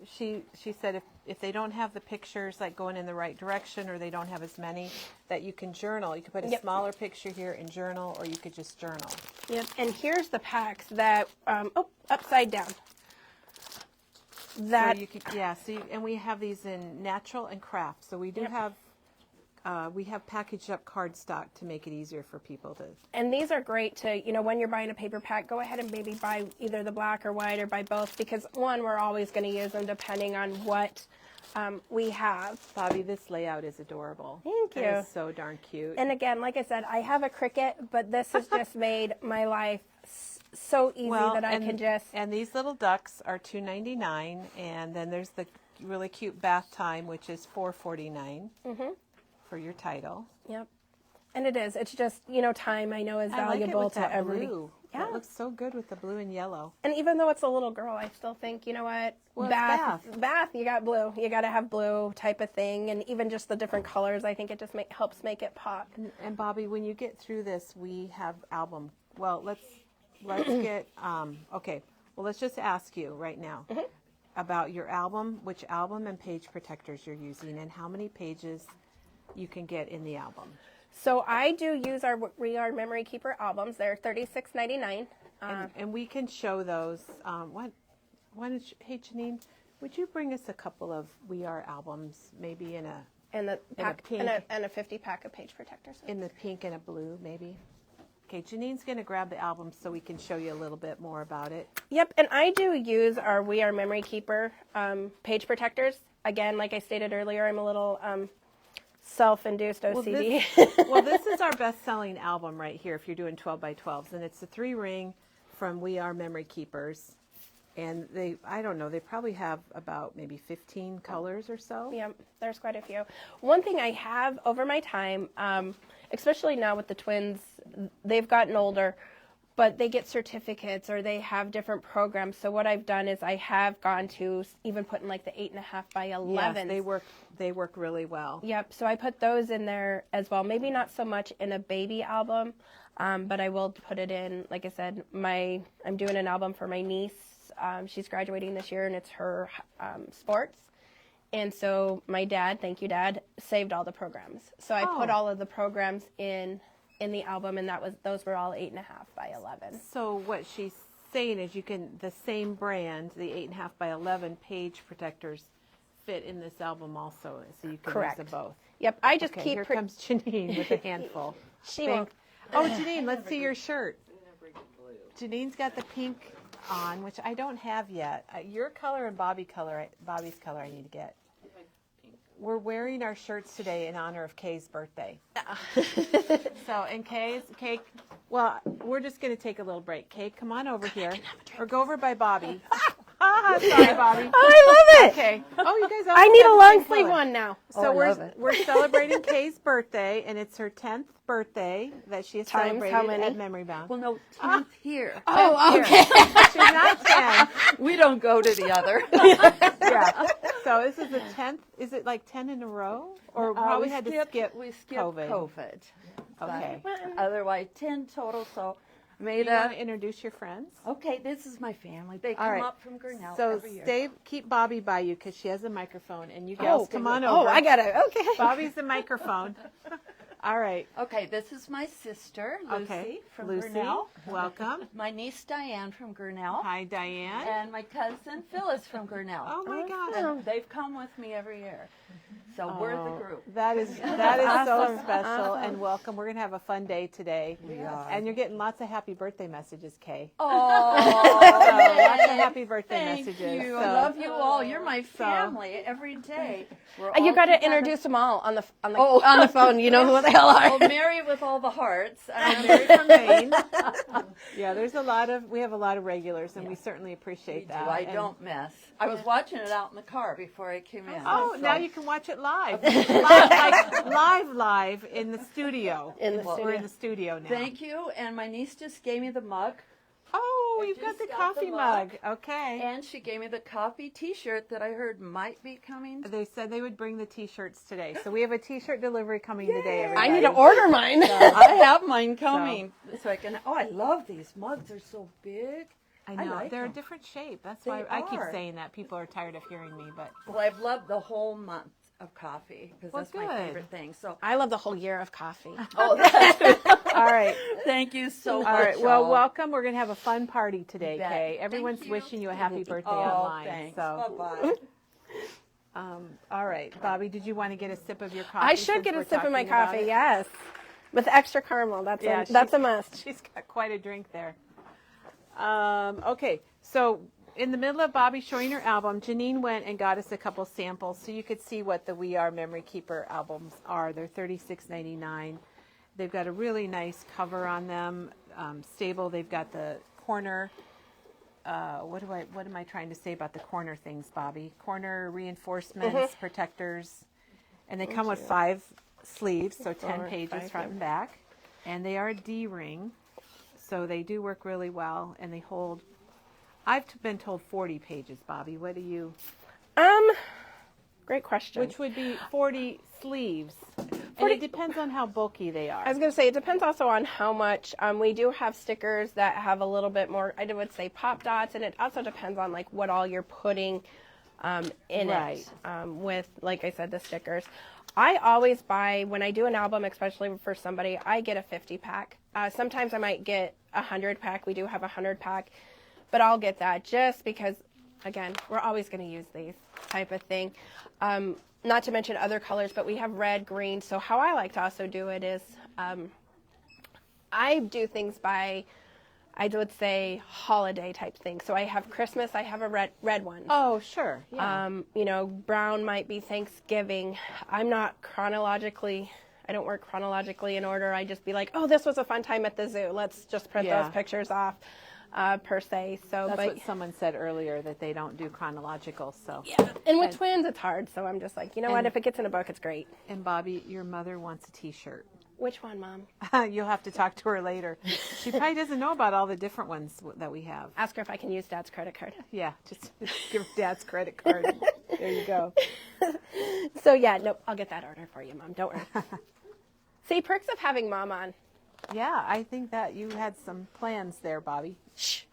she said if they don't have the pictures like going in the right direction or they don't have as many, that you can journal. You could put a smaller picture here and journal, or you could just journal. Yep. And here's the packs that upside down. That so you could, and we have these in natural and craft. So we do have we have packaged up cardstock to make it easier for people to. And these are great to, when you're buying a paper pack, go ahead and maybe buy either the black or white or buy both, because one, we're always going to use them depending on what we have. Bobbi, this layout is adorable. Thank you. It is so darn cute. And again, like I said, I have a Cricut, but this has just made my life so easy that I can just. And these little ducks are $2.99, and then there's the really cute bath time, which is $4.49 for your title. Yep. And it is. It's just, time I know is valuable I like it with to that everybody. blue. Yeah. It looks so good with the blue and yellow. And even though it's a little girl, I still think, you know what? Well, bath, you got blue. You got to have blue type of thing. And even just the different colors, I think it just helps make it pop. And Bobbi, when you get through this, we have album. Well, let's get, okay. Well, let's just ask you right now about your album, which album and page protectors you're using, and how many pages you can get in the album. So I do use our Memory Keeper albums. They're $36.99. And we can show those. hey Janine, would you bring us a couple of We Are albums, maybe in a And the pack pink. and a 50 pack of page protectors. in the pink and a blue, maybe? Okay, Janine's going to grab the album so we can show you a little bit more about it. Yep, and I do use our We Are Memory Keeper page protectors. Again, like I stated earlier, I'm a little self-induced OCD. This is our best-selling album right here if you're doing 12 by 12s, and it's a 3-ring from We Are Memory Keepers. And I don't know, they probably have about maybe 15 colors or so. Yeah, there's quite a few. One thing I have over my time, especially now with the twins, they've gotten older, but they get certificates or they have different programs. So what I've done is I have gone to even putting like the 8.5 by 11. Yes, they work really well. Yep, so I put those in there as well. Maybe not so much in a baby album, but I will put it in, like I said, I'm doing an album for my niece. She's graduating this year, and it's her sports. And so my dad, thank you, Dad, saved all the programs. So I put all of the programs in the album, and those were all 8.5 by 11. So what she's saying is the same brand, the 8.5 by 11 page protectors fit in this album also, so you can use them both. Yep, I just Okay, keep... here comes Janine with a handful. She won't... Oh, Janine, let's see your shirt. Janine's got the pink on, which I don't have yet. Your color and Bobby's color I need to get. We're wearing our shirts today in honor of Kay's birthday. So, and Kay, well, we're just going to take a little break. Kay, come on over here, or go over by Bobby. Sorry, Bobby. Oh, I love it. Okay. Oh, you guys. I need a long sleeve one now. So we're celebrating Kay's birthday, and it's her 10th birthday that she has celebrated at Memory Bound. Well, no, 10th here. Oh, okay. She's not 10. We don't go to the other. Yeah. So this is the 10th. Is it like 10 in a row, or probably had to skip? We skipped COVID. Okay. Otherwise, 10 total. So Do you want to introduce your friends? Okay, this is my family. They come up from Grinnell So every year. keep Bobby by you because she has a microphone, and you girls come on over. Oh, I got it. Okay. Bobby's the microphone. All right. Okay, this is my sister, Lucy, from Lucy, Grinnell. Welcome. My niece, Diane, from Grinnell. Hi, Diane. And my cousin, Phyllis, from Grinnell. Oh, my gosh. And they've come with me every year. So we're the group. That is so special, and welcome. We're going to have a fun day today. We are. And you're getting lots of happy birthday messages, Kay. Oh, lots of happy birthday thank messages. you. I love you all. You're my family every day. You got to introduce them all on the phone. You know who the hell are. Oh, Mary with all the hearts. I'm Mary from Maine. Yeah, we have a lot of regulars, and we certainly appreciate that. I don't mess. I was watching it out in the car before I came in. Oh, now you can watch it live. live in the studio. We're in the studio now. Thank you. And my niece just gave me the mug. Oh, you've got the coffee mug. Okay. And she gave me the coffee T-shirt that I heard might be coming. They said they would bring the T-shirts today. So we have a T-shirt delivery coming today, everybody. I need to order mine. I have mine coming. So I can. Oh, I love these mugs. They're so big. I know. like They're them. a different shape. That's why I keep saying that. People are tired of hearing me, but Well, I've loved the whole month of coffee because that's my good. favorite thing. So I love the whole year of coffee. all right. thank you so much. All right. Well, y'all. welcome. We're going to have a fun party today, Bet. Kay. Everyone's Thank you. wishing you a happy birthday Oh, online. thanks. So, Bye-bye. all right, Bobby, did you want to get a sip of your coffee? I should since get we're a sip of my talking about coffee. it? Yes, with extra caramel. That's a must. She's got quite a drink there. Okay, so in the middle of Bobby showing her album, Janine went and got us a couple samples so you could see what the We Are Memory Keeper albums are. They're $36.99. They've got a really nice cover on them, stable. They've got the corner. What am I trying to say about the corner things, Bobby? Corner reinforcements, protectors, and they come with 5 sleeves, so 10 pages front and back, and they are a D-ring. So they do work really well, and they hold, I've been told 40 pages, Bobby. What do you? Great question. Which would be 40 sleeves. And it depends on how bulky they are. I was going to say, it depends also on how much. We do have stickers that have a little bit more, I would say, pop dots, and it also depends on, like, what all you're putting in it with, like I said, the stickers. I always buy, when I do an album, especially for somebody, I get a 50-pack. Sometimes I might get a 100-pack. We do have a 100-pack, but I'll get that just because again, we're always going to use these type of thing. Not to mention other colors, but we have red, green. So how I like to also do it is I do things by, I would say, holiday type thing. So I have Christmas, I have a red one. Oh, sure. Yeah. You know, brown might be Thanksgiving. I'm not chronologically, I don't work chronologically in order. I just be like, oh, this was a fun time at the zoo. Let's just print those pictures off, per se. So that's what someone said earlier, that they don't do chronological. So yeah, and with twins, it's hard. So I'm just like, you know what? If it gets in a book, it's great. And Bobbi, your mother wants a T-shirt. Which one, Mom? You'll have to talk to her later. She probably doesn't know about all the different ones that we have. Ask her if I can use Dad's credit card. Yeah, just give her Dad's credit card. There you go. So yeah, nope, I'll get that order for you, Mom. Don't worry. See, perks of having Mom on. Yeah, I think that you had some plans there, Bobbi. Shh.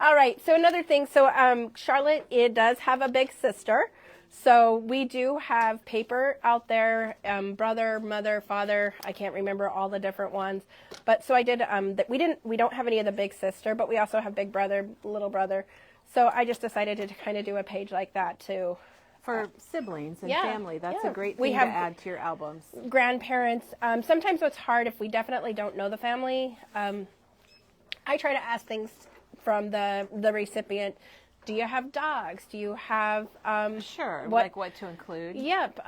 All right, so another thing. So Charlotte, it does have a big sister. So we do have paper out there, brother, mother, father. I can't remember all the different ones, but so I did. We don't have any of the big sister, but we also have big brother, little brother. So I just decided to kind of do a page like that too. For siblings and Yeah, family, that's yeah. a great We thing have to add to your albums. Grandparents. Sometimes what's hard if we definitely don't know the family. I try to ask things from the recipient. Do you have dogs? Do you have Sure, like what to include? Yep.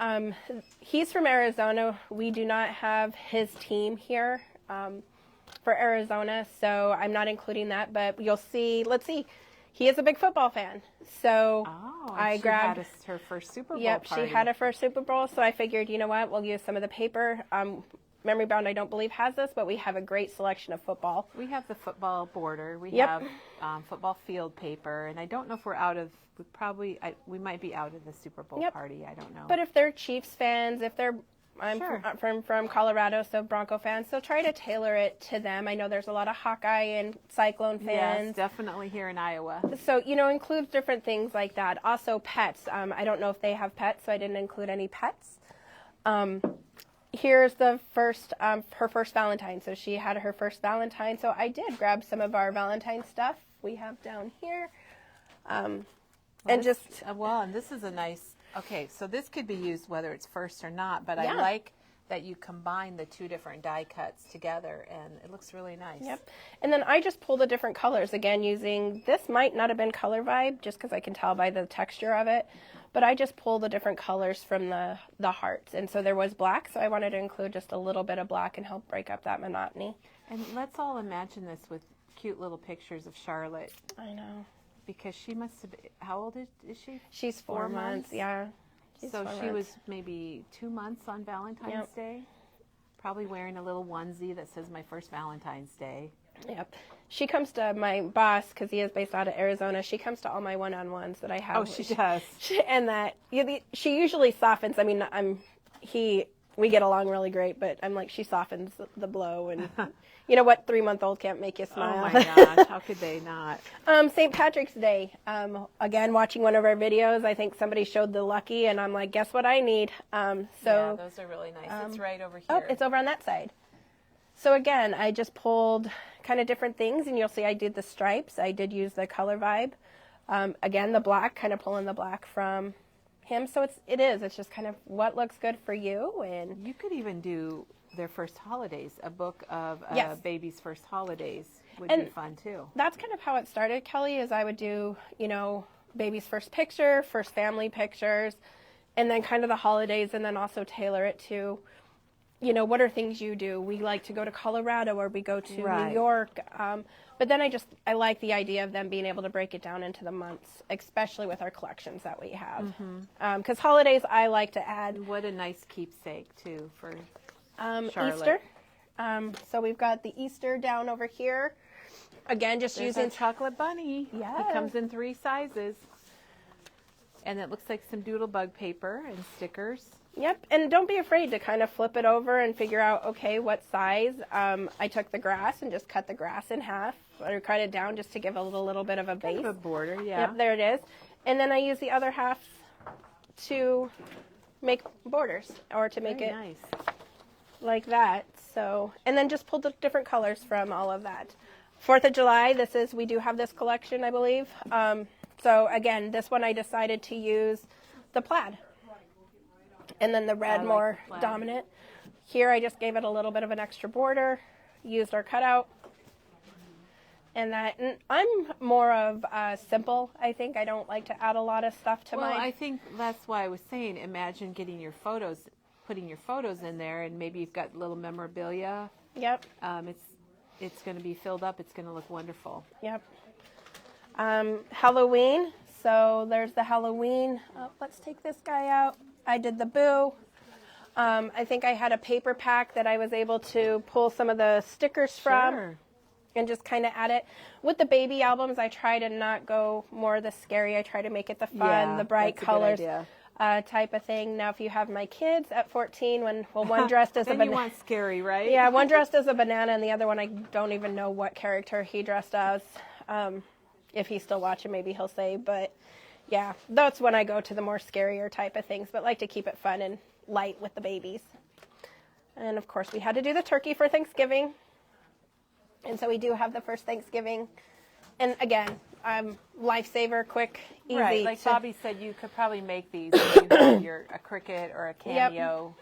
He's from Arizona. We do not have his team here for Arizona, so I'm not including that. But you'll see. Let's see. He is a big football fan, so I grabbed her first Super Bowl. Yep, party. she had her first Super Bowl, so I figured, you know what, we'll use some of the paper. Memory Bound, I don't believe, has this, but we have a great selection of football. We have the football border. We Yep. have football field paper, and I don't know if we're out of. We might be out of the Super Bowl Yep. party. I don't know. But if they're Chiefs fans, if they're Sure. from Colorado, so Bronco fans, so try to tailor it to them. I know there's a lot of Hawkeye and Cyclone fans. Yes, definitely here in Iowa. So, you know, includes different things like that. Also pets. I don't know if they have pets, so I didn't include any pets. Here's the first, her first Valentine. So she had her first Valentine. So I did grab some of our Valentine stuff we have down here. And just... and this is a nice, okay, so this could be used whether it's first or not, but Yeah. I like that you combine the two different die cuts together, and it looks really nice. Yep. And then I just pulled the different colors, again, using, this might not have been Color Vibe, just because I can tell by the texture of it, but I just pulled the different colors from the hearts. And so there was black, so I wanted to include just a little bit of black and help break up that monotony. And let's all imagine this with cute little pictures of Charlotte. I know. Because she must have been, how old is she? She's 4 months, yeah. She's So 4 she months. was maybe 2 months on Valentine's Yep. Day. Probably wearing a little onesie that says my first Valentine's Day. Yep. She comes to my boss, because he is based out of Arizona. She comes to all my one-on-ones that I have. Oh, she does. And that, she usually softens. I mean, we get along really great, but I'm like, she softens the blow. And you know what? 3-month-old can't make you smile. Oh my gosh, how could they not? St. Patrick's Day. Again, watching one of our videos, I think somebody showed the lucky, and I'm like, guess what I need? Yeah, those are really nice. It's right over here. Oh, it's over on that side. So again, I just pulled kind of different things, and you'll see I did the stripes. I did use the Color Vibe. Again, the black, kind of pulling the black from him. So it's just kind of what looks good for you. And you could even do their first holidays, a book of Yes. baby's first holidays would And be fun too. that's kind of how it started, Kelly, is I would do, you know, baby's first picture, first family pictures, and then kind of the holidays, and then also tailor it to, you know, what are things you do? We like to go to Colorado, or we go to Right. New York. But then I like the idea of them being able to break it down into the months, especially with our collections that we have. Because holidays, I like to add What a nice keepsake too for Charlotte. Easter. So we've got the Easter down over here. Again, just There's using our chocolate bunny. Yes. It comes in 3 sizes. And it looks like some doodlebug paper and stickers. Yep, and don't be afraid to kind of flip it over and figure out, okay, what size. I took the grass and just cut the grass in half, or cut it down just to give a little bit of a base. Kind of a border, yeah. Yep, there it is. And then I use the other half to make borders, or to make Very it nice. like that. So, and then just pull the different colors from all of that. 4th of July, we do have this collection, I believe. So again, this one I decided to use the plaid. And then the red more dominant. Here I just gave it a little bit of an extra border, used our cutout. And I'm more of simple, I think. I don't like to add a lot of stuff to Well, I think that's why I was saying, imagine getting your photos, putting your photos in there, and maybe you've got little memorabilia. Yep. It's going to be filled up. It's going to look wonderful. Yep. Halloween. So there's the Halloween. Oh, let's take this guy out. I did the boo. I think I had a paper pack that I was able to pull some of the stickers from. Sure. And just kind of add it. With the baby albums, I try to not go more the scary. I try to make it the fun, the bright colors type of thing. Now, if you have my kids at 14, one dressed as a banana. You want scary, right? Yeah, one dressed as a banana, and the other one I don't even know what character he dressed as. If he's still watching, maybe he'll say. But yeah, that's when I go to the more scarier type of things. But like to keep it fun and light with the babies. And of course, we had to do the turkey for Thanksgiving. And so we do have the first Thanksgiving. And again, lifesaver, quick, easy. Right, like Bobbi said, you could probably make these if you have a Cricut or a Cameo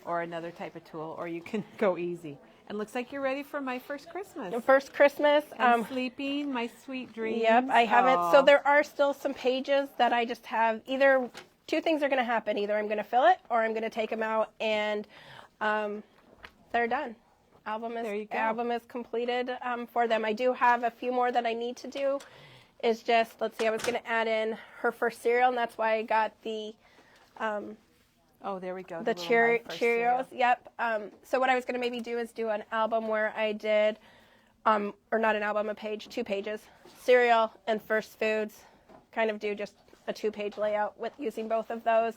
or another type of tool, or you can go easy. And looks like you're ready for my first Christmas. First Christmas. I'm sleeping, my sweet dreams. Yep, I have it. So there are still some pages that I just have. Either two things are going to happen. Either I'm going to fill it or I'm going to take them out and they're done. Album is completed for them. I do have a few more that I need to do. Is just, let's see, I was going to add in her first cereal, and that's why I got the there we go. The Cheerios. Yep. So what I was going to maybe do is do an album where I did, or not an album, two pages, cereal and first foods. Kind of do just a 2-page layout with using both of those,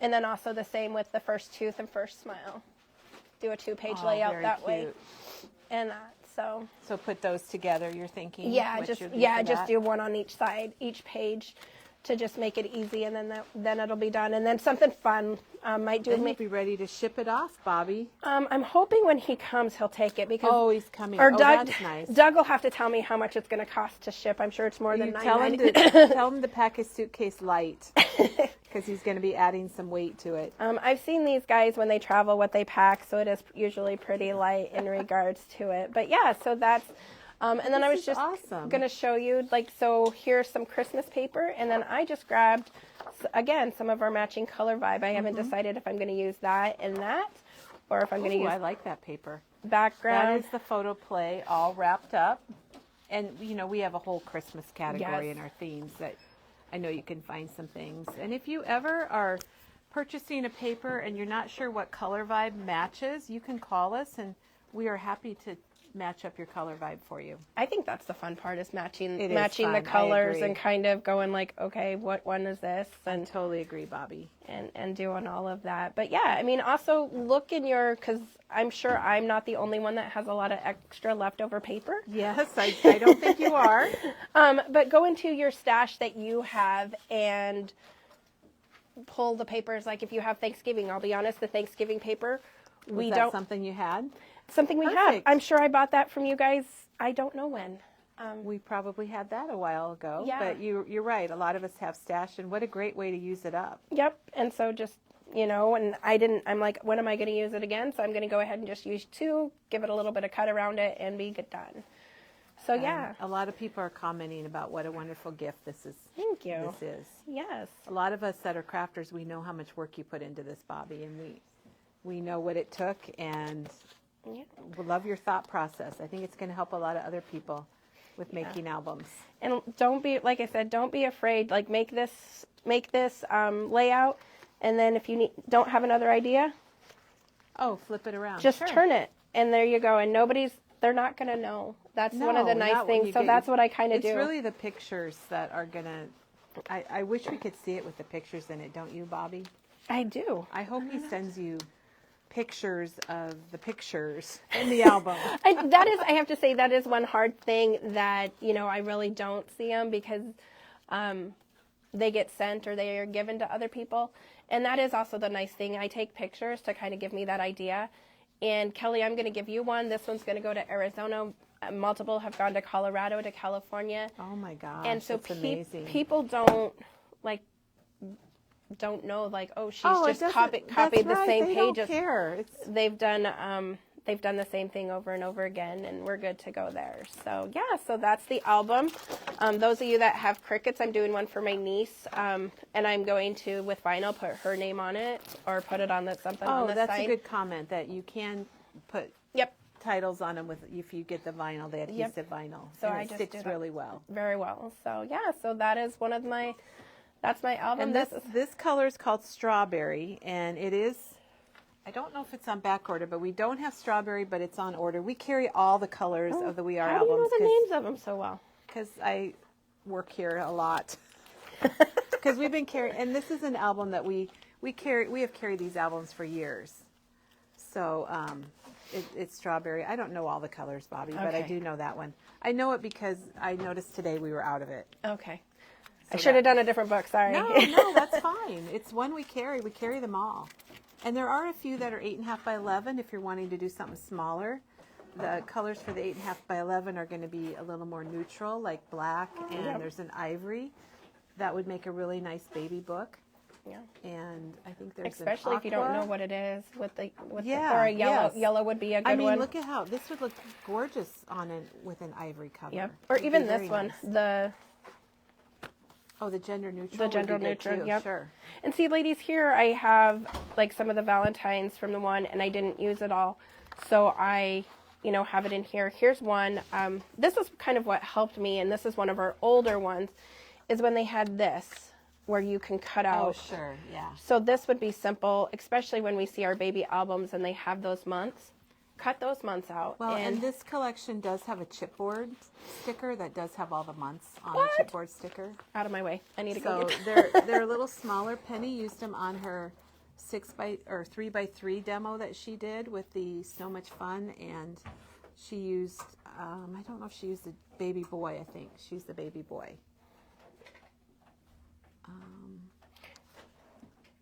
and then also the same with the first tooth and first smile. Do a 2-page layout that way, and that. So put those together. You're thinking? Just do one on each side, each page, to just make it easy, and then it'll be done. And then something fun might do. Then you'll be ready to ship it off, Bobbi. I'm hoping when he comes, he'll take it because he's coming. Or Doug, that's nice. Doug will have to tell me how much it's going to cost to ship. I'm sure it's more than $9.99. Tell him to pack his suitcase light because he's going to be adding some weight to it. I've seen these guys when they travel what they pack, so it is usually pretty light in regards to it. But yeah, so that's. And then I was just going to show you, so here's some Christmas paper, and then I just grabbed, again, some of our matching color vibe. I haven't decided if I'm going to use that and that, or if I'm going to use. I like that paper. Background. That is the photo play all wrapped up. And, we have a whole Christmas category in our themes that I know you can find some things. And if you ever are purchasing a paper and you're not sure what color vibe matches, you can call us, and we are happy to match up your color vibe for you. I think that's the fun part is matching the colors and kind of going okay, what one is this? And I totally agree, Bobbi. And doing all of that. But yeah, also look in because I'm sure I'm not the only one that has a lot of extra leftover paper. Yes, I don't think you are. But go into your stash that you have and pull the papers. Like if you have Thanksgiving, I'll be honest, the Thanksgiving paper, Was that something you had? Something we have. I'm sure I bought that from you guys. I don't know when. We probably had that a while ago. Yeah. But you're right. A lot of us have stash, and what a great way to use it up. Yep. And so just, and I'm like, when am I going to use it again? So I'm going to go ahead and just use 2, give it a little bit of cut around it, and be good done. So yeah. A lot of people are commenting about what a wonderful gift this is. Thank you. This is. Yes. A lot of us that are crafters, we know how much work you put into this, Bobbi, and we know what it took, and we love your thought process. I think it's going to help a lot of other people with making albums. And don't be, like I said, don't be afraid. Make this layout, and then if you don't have another idea, flip it around. Just turn it, and there you go. And they're not going to know. That's one of the nice things. So that's what I kind of do. It's really the pictures that are going to. I wish we could see it with the pictures in it, don't you, Bobbi? I do. I hope he sends you pictures of the pictures in the album. I have to say, that is one hard thing that, I really don't see them because they get sent or they are given to other people. And that is also the nice thing. I take pictures to kind of give me that idea. And Kelly, I'm going to give you one. This one's going to go to Arizona. Multiple have gone to Colorado, to California. Oh my gosh, And so that's amazing. people don't know, like, oh, she's just copied the same they pages. Don't care. They've done the same thing over and over again, and we're good to go there. So yeah, so that's the album. Those of you that have Crickets, I'm doing one for my niece, and I'm going to, with vinyl, put her name on it or put it on something on the side. Oh, that's a good comment, that you can put titles on them if you get the vinyl, the adhesive vinyl. So and it sticks really well. Very well. So yeah, so that is that's my album. And this color is called Strawberry, and it is, I don't know if it's on back order, but we don't have Strawberry, but it's on order. We carry all the colors of the We Are albums. How do you know the names of them so well? Because I work here a lot. Because we've been carrying, and this is an album that we have carried these albums for years. So it's Strawberry. I don't know all the colors, Bobbi, but I do know that one. I know it because I noticed today we were out of it. Okay. So I should have done a different book. Sorry. No, that's fine. It's one we carry. We carry them all. And there are a few that are 8.5 by 11 if you're wanting to do something smaller. The colors for the 8.5 by 11 are going to be a little more neutral, like black, and there's an ivory. That would make a really nice baby book. Yeah. And I think there's especially if you don't know what it is with the or a yellow. Yes. Yellow would be a good one. I mean, look at how this would look gorgeous on with an ivory cover. Yep. Or even this one, nice. The gender neutral. The gender neutral, yep. Sure. And see, ladies, here I have like some of the Valentines from the one, and I didn't use it all, so I, have it in here. Here's one. This is kind of what helped me, and this is one of our older ones, is when they had this, where you can cut out. Oh, sure, yeah. So this would be simple, especially when we see our baby albums and they have those months. Cut those months out. Well, and this collection does have a chipboard sticker that does have all the months on the chipboard sticker. Out of my way. I need to go get So they're a little smaller. Penny used them on her 3x3 demo that she did with the So Much Fun, and she used, I don't know if she used the baby boy, I think. She used the baby boy.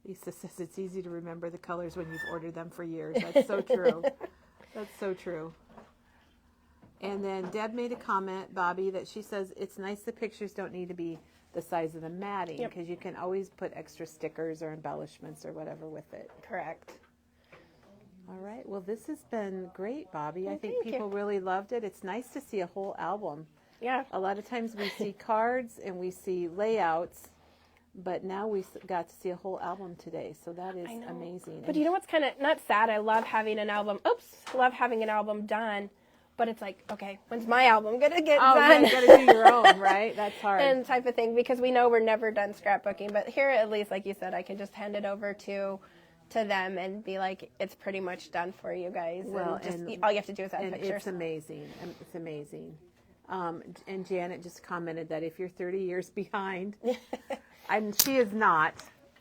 Lisa says it's easy to remember the colors when you've ordered them for years. That's so true. That's so true. And then Deb made a comment, Bobbi, that she says it's nice the pictures don't need to be the size of the matting, because you can always put extra stickers or embellishments or whatever with it. Correct. All right. Well, this has been great, Bobbi. I think people really loved it. It's nice to see a whole album. Yeah. A lot of times we see cards and we see layouts, but now we got to see a whole album today, so that is amazing. But you know what's kind of not sad? I love having an album. Love having an album done, but it's like, okay, when's my album gonna get done? Yeah, you gotta do your own, right? That's hard. And type of thing, because we know we're never done scrapbooking. But here, at least, like you said, I can just hand it over to them and be like, it's pretty much done for you guys. Well, and all you have to do is add pictures. It's amazing. It's amazing. And Janet just commented that if you're 30 years behind, and she is not,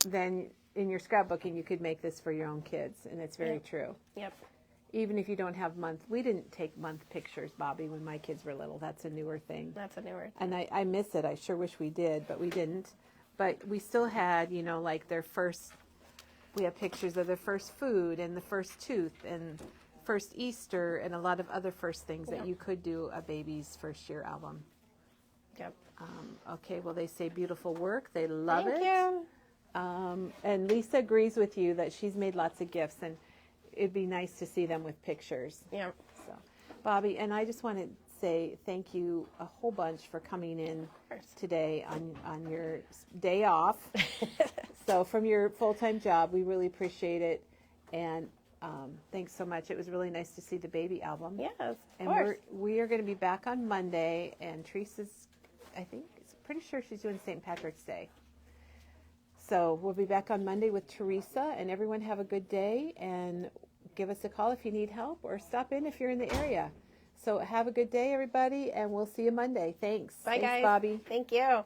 then in your scrapbooking you could make this for your own kids, and it's very true. Yep. Even if you don't have we didn't take month pictures, Bobbi, when my kids were little. That's a newer thing. And I miss it. I sure wish we did, but we didn't. But we still had, like we have pictures of their first food and the first tooth and first Easter and a lot of other first things that you could do a baby's first year album. Yep. Okay, well, they say beautiful work. They love it. Thank you. And Lisa agrees with you that she's made lots of gifts, and it'd be nice to see them with pictures. Yeah. So, Bobbi, and I just want to say thank you a whole bunch for coming in today on your day off. So from your full-time job, we really appreciate it, and thanks so much. It was really nice to see the baby album. Yes, of course. We are going to be back on Monday, and Teresa's, pretty sure she's doing St. Patrick's Day. So we'll be back on Monday with Teresa, and everyone have a good day, and give us a call if you need help, or stop in if you're in the area. So have a good day, everybody, and we'll see you Monday. Thanks. Bye, Thanks, guys. Bobbi. Thank you.